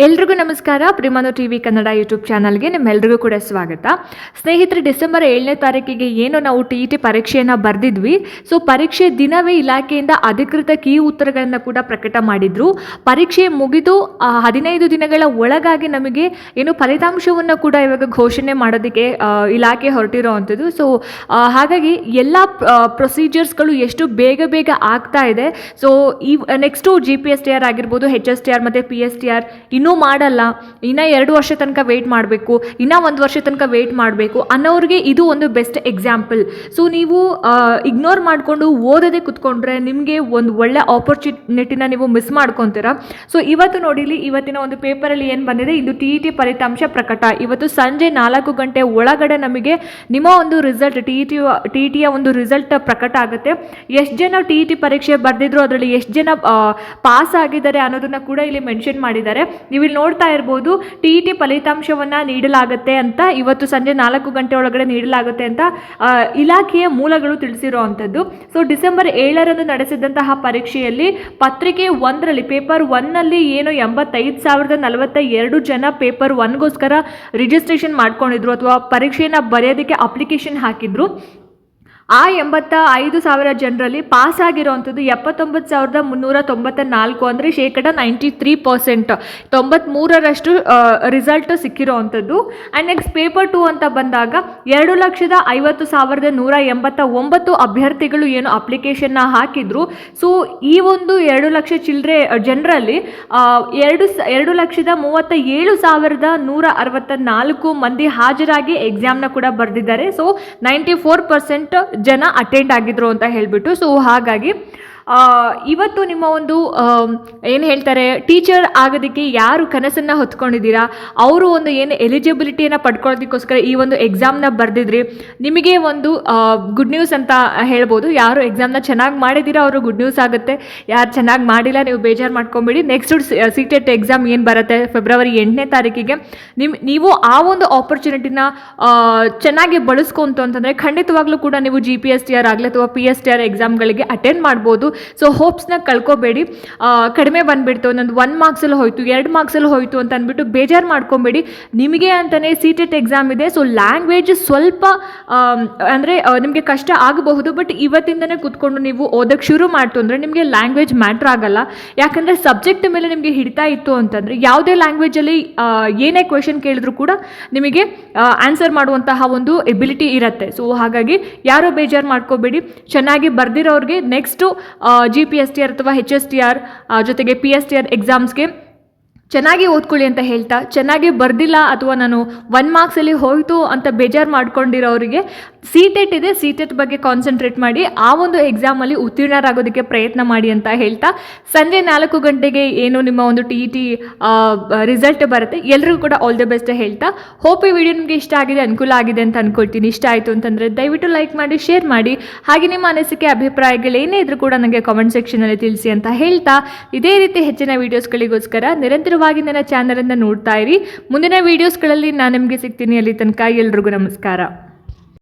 ಎಲ್ರಿಗೂ ನಮಸ್ಕಾರ. ಪ್ರಿಮಾನು TV Kannada YouTube ಚಾನಲ್ಗೆ ನಿಮ್ಮೆಲ್ರಿಗೂ ಕೂಡ ಸ್ವಾಗತ. ಸ್ನೇಹಿತರೆ, ಡಿಸೆಂಬರ್ 7ನೇ ತಾರೀಕಿಗೆ ಏನು ನಾವು TET ಪರೀಕ್ಷೆಯನ್ನು ಬರೆದಿದ್ವಿ, ಸೊ ಪರೀಕ್ಷೆ ದಿನವೇ ಇಲಾಖೆಯಿಂದ ಅಧಿಕೃತ ಕೀ ಉತ್ತರಗಳನ್ನು ಕೂಡ ಪ್ರಕಟ ಮಾಡಿದ್ರು. ಪರೀಕ್ಷೆ ಮುಗಿದು 15 ದಿನಗಳ ಒಳಗಾಗಿ ನಮಗೆ ಏನು ಫಲಿತಾಂಶವನ್ನು ಕೂಡ ಇವಾಗ ಘೋಷಣೆ ಮಾಡೋದಕ್ಕೆ ಇಲಾಖೆ ಹೊರಟಿರೋವಂಥದ್ದು. ಸೊ ಹಾಗಾಗಿ ಎಲ್ಲ ಪ್ರೊಸೀಜರ್ಸ್ಗಳು ಎಷ್ಟು ಬೇಗ ಆಗ್ತಾ ಇದೆ. ಸೊ ಈ ನೆಕ್ಸ್ಟು GPSTR ಆಗಿರ್ಬೋದು, HSTR ಮತ್ತು PSTR ಇನ್ನೂ ಮಾಡಲ್ಲ, ಇನ್ನೂ 2 ವರ್ಷ ತನಕ ವೆಯ್ಟ್ ಮಾಡಬೇಕು, ಇನ್ನೂ 1 ವರ್ಷ ತನಕ ವೆಯ್ಟ್ ಮಾಡಬೇಕು ಅನ್ನೋರಿಗೆ ಇದು ಒಂದು ಬೆಸ್ಟ್ ಎಕ್ಸಾಂಪಲ್. ಸೊ ನೀವು ಇಗ್ನೋರ್ ಮಾಡಿಕೊಂಡು ಓದೋದೇ ಕುತ್ಕೊಂಡ್ರೆ ನಿಮಗೆ ಒಂದು ಒಳ್ಳೆ ಆಪರ್ಚುನಿಟಿನ ನೀವು ಮಿಸ್ ಮಾಡ್ಕೊತೀರಾ. ಸೊ ಇವತ್ತು ನೋಡಿಲಿ, ಇವತ್ತಿನ ಒಂದು ಪೇಪರಲ್ಲಿ ಏನು ಬಂದಿದೆ, ಇದು TET ಫಲಿತಾಂಶ ಪ್ರಕಟ. ಇವತ್ತು ಸಂಜೆ 4 ಗಂಟೆ ಒಳಗಡೆ ನಮಗೆ ನಿಮ್ಮ ಒಂದು ರಿಸಲ್ಟ್ TETಯ ಒಂದು ರಿಸಲ್ಟ್ ಪ್ರಕಟ ಆಗುತ್ತೆ. ಎಷ್ಟು ಜನ TET ಪರೀಕ್ಷೆ ಬರೆದಿದ್ರು, ಅದರಲ್ಲಿ ಎಷ್ಟು ಜನ ಪಾಸ್ ಆಗಿದ್ದಾರೆ ಅನ್ನೋದನ್ನು ಕೂಡ ಇಲ್ಲಿ ಮೆನ್ಷನ್ ಮಾಡಿದ್ದಾರೆ. ನೀವು ಇಲ್ಲಿ ನೋಡ್ತಾ ಇರ್ಬೋದು, TET ಫಲಿತಾಂಶವನ್ನು ನೀಡಲಾಗುತ್ತೆ ಅಂತ, ಇವತ್ತು ಸಂಜೆ 4 ಗಂಟೆ ಒಳಗಡೆ ನೀಡಲಾಗುತ್ತೆ ಅಂತ ಇಲಾಖೆಯ ಮೂಲಗಳು ತಿಳಿಸಿರುವಂಥದ್ದು. ಸೊ ಡಿಸೆಂಬರ್ 7ರಂದು ನಡೆಸಿದಂತಹ ಪರೀಕ್ಷೆಯಲ್ಲಿ ಪತ್ರಿಕೆ 1ರಲ್ಲಿ ಪೇಪರ್ 1ನಲ್ಲಿ ಏನು 85,042 ಜನ ಪೇಪರ್ 1ಗೋಸ್ಕರ ರಿಜಿಸ್ಟ್ರೇಷನ್ ಮಾಡ್ಕೊಂಡಿದ್ರು ಅಥವಾ ಪರೀಕ್ಷೆಯನ್ನು ಬರೆಯೋದಕ್ಕೆ ಅಪ್ಲಿಕೇಶನ್ ಹಾಕಿದ್ರು. ಆ 85,000 ಜನರಲ್ಲಿ ಪಾಸ್ ಆಗಿರೋವಂಥದ್ದು 79,394, ಅಂದರೆ 93%, 93% ರಿಸಲ್ಟ್ ಸಿಕ್ಕಿರೋವಂಥದ್ದು. ಆ್ಯಂಡ್ ನೆಕ್ಸ್ಟ್ ಪೇಪರ್ 2 ಅಂತ ಬಂದಾಗ 2,50,189 ಅಭ್ಯರ್ಥಿಗಳು ಏನು ಅಪ್ಲಿಕೇಶನ್ನ ಹಾಕಿದ್ರು. ಸೊ ಈ ಒಂದು 2 ಲಕ್ಷ ಚಿಲ್ಲರೆ ಜನರಲ್ಲಿ 2,37,164 ಮಂದಿ ಹಾಜರಾಗಿ ಎಕ್ಸಾಮ್ನ ಕೂಡ ಬರೆದಿದ್ದಾರೆ. ಸೊ 94% ಜನ ಅಟೆಂಡ್ ಆಗಿದ್ರು ಅಂತ ಹೇಳಿಬಿಟ್ಟು. ಸೊ ಹಾಗಾಗಿ ಇವತ್ತು ನಿಮ್ಮ ಒಂದು ಏನು ಹೇಳ್ತಾರೆ, ಟೀಚರ್ ಆಗೋದಕ್ಕೆ ಯಾರು ಕನಸನ್ನು ಹೊತ್ಕೊಂಡಿದ್ದೀರಾ, ಅವರು ಒಂದು ಏನು ಎಲಿಜಿಬಿಲಿಟಿಯನ್ನು ಪಡ್ಕೊಳ್ಳೋದಕ್ಕೋಸ್ಕರ ಈ ಒಂದು ಎಕ್ಸಾಮ್ನ ಬರೆದಿದ್ರಿ, ನಿಮಗೆ ಒಂದು ಗುಡ್ ನ್ಯೂಸ್ ಅಂತ ಹೇಳ್ಬೋದು. ಯಾರು ಎಕ್ಸಾಮ್ನ ಚೆನ್ನಾಗಿ ಮಾಡಿದ್ದೀರಾ ಅವರು ಗುಡ್ ನ್ಯೂಸ್ ಆಗುತ್ತೆ, ಯಾರು ಚೆನ್ನಾಗಿ ಮಾಡಿಲ್ಲ ನೀವು ಬೇಜಾರು ಮಾಡ್ಕೊಂಬೇಡಿ. ನೆಕ್ಸ್ಟ್ CTET ಎಕ್ಸಾಮ್ ಏನು ಬರುತ್ತೆ ಫೆಬ್ರವರಿ 8ನೇ ತಾರೀಕಿಗೆ, ನೀವು ಆ ಒಂದು ಆಪರ್ಚುನಿಟಿನ ಚೆನ್ನಾಗಿ ಬಳಸ್ಕೊಂತು ಅಂತಂದರೆ ಖಂಡಿತವಾಗ್ಲೂ ಕೂಡ ನೀವು GPSTR ಆಗಲಿ ಅಥವಾ PSTR ಎಕ್ಸಾಮ್ಗಳಿಗೆ ಅಟೆಂಡ್ ಮಾಡ್ಬೋದು. ಸೊ ಹೋಪ್ಸ್ನ ಕಳ್ಕೊಬೇಡಿ. ಕಡಿಮೆ ಬಂದುಬಿಡ್ತು, ನಂದು 1 ಮಾರ್ಕ್ಸಲ್ಲಿ ಹೋಯಿತು, 2 ಮಾರ್ಕ್ಸಲ್ಲಿ ಹೋಯಿತು ಅಂತ ಅಂದ್ಬಿಟ್ಟು ಬೇಜಾರು ಮಾಡ್ಕೊಬೇಡಿ. ನಿಮಗೆ ಅಂತಲೇ CTET ಎಕ್ಸಾಮ್ ಇದೆ. ಸೊ ಲ್ಯಾಂಗ್ವೇಜ್ ಸ್ವಲ್ಪ ಅಂದರೆ ನಿಮಗೆ ಕಷ್ಟ ಆಗಬಹುದು, ಬಟ್ ಇವತ್ತಿಂದನೇ ಕೂತ್ಕೊಂಡು ನೀವು ಓದೋಕ್ಕೆ ಶುರು ಮಾಡ್ತು ಅಂದರೆ ನಿಮಗೆ ಲ್ಯಾಂಗ್ವೇಜ್ ಮ್ಯಾಟ್ರ್ ಆಗಲ್ಲ. ಯಾಕಂದರೆ ಸಬ್ಜೆಕ್ಟ್ ಮೇಲೆ ನಿಮಗೆ ಹಿಡಿತಾ ಇತ್ತು ಅಂತಂದರೆ ಯಾವುದೇ ಲ್ಯಾಂಗ್ವೇಜಲ್ಲಿ ಏನೇ ಕ್ವೆಶನ್ ಕೇಳಿದ್ರು ಕೂಡ ನಿಮಗೆ ಆನ್ಸರ್ ಮಾಡುವಂತಹ ಒಂದು ಎಬಿಲಿಟಿ ಇರುತ್ತೆ. ಸೊ ಹಾಗಾಗಿ ಯಾರೂ ಬೇಜಾರು ಮಾಡ್ಕೋಬೇಡಿ. ಚೆನ್ನಾಗಿ ಬರ್ದಿರೋರಿಗೆ ನೆಕ್ಸ್ಟು GPSTR ಅಥವಾ HSTR ಜೊತೆಗೆ PSTR ಎಕ್ಸಾಮ್ಸ್ಗೆ ಚೆನ್ನಾಗಿ ಓದ್ಕೊಳ್ಳಿ ಅಂತ ಹೇಳ್ತಾ, ಚೆನ್ನಾಗಿ ಬರ್ದಿಲ್ಲ ಅಥವಾ ನಾನು 1 ಮಾರ್ಕ್ಸಲ್ಲಿ ಹೋಯಿತು ಅಂತ ಬೇಜಾರು ಮಾಡ್ಕೊಂಡಿರೋರಿಗೆ CTET ಇದೆ, CTET ಬಗ್ಗೆ ಕಾನ್ಸಂಟ್ರೇಟ್ ಮಾಡಿ ಆ ಒಂದು ಎಕ್ಸಾಮಲ್ಲಿ ಉತ್ತೀರ್ಣರಾಗೋದಕ್ಕೆ ಪ್ರಯತ್ನ ಮಾಡಿ ಅಂತ ಹೇಳ್ತಾ, ಸಂಜೆ 4 ಗಂಟೆಗೆ ಏನು ನಿಮ್ಮ ಒಂದು TET ರಿಸಲ್ಟ್ ಬರುತ್ತೆ. ಎಲ್ರಿಗೂ ಕೂಡ ಆಲ್ ದಿ ಬೆಸ್ಟ್ ಹೇಳ್ತಾ, ಹೋಪ್ ಈ ವಿಡಿಯೋ ನಿಮಗೆ ಇಷ್ಟ ಆಗಿದೆ, ಅನುಕೂಲ ಆಗಿದೆ ಅಂತ ಅಂದ್ಕೊಳ್ತೀನಿ. ಇಷ್ಟ ಆಯಿತು ಅಂತಂದರೆ ದಯವಿಟ್ಟು ಲೈಕ್ ಮಾಡಿ, ಶೇರ್ ಮಾಡಿ, ಹಾಗೆ ನಿಮ್ಮ ಅನಿಸಿಕೆ ಅಭಿಪ್ರಾಯಗಳು ಏನೇ ಇದ್ರೂ ಕೂಡ ನನಗೆ ಕಾಮೆಂಟ್ ಸೆಕ್ಷನಲ್ಲಿ ತಿಳಿಸಿ ಅಂತ ಹೇಳ್ತಾ, ಇದೇ ರೀತಿ ಹೆಚ್ಚಿನ ವೀಡಿಯೋಸ್ಗಳಿಗೋಸ್ಕರ ನಿರಂತರವಾಗಿ ನನ್ನ ಚಾನಲನ್ನು ನೋಡ್ತಾ ಇರಿ. ಮುಂದಿನ ವೀಡಿಯೋಸ್ಗಳಲ್ಲಿ ನಾನು ನಿಮಗೆ ಸಿಗ್ತೀನಿ. ಅಲ್ಲಿ ತನಕ ಎಲ್ರಿಗೂ ನಮಸ್ಕಾರ.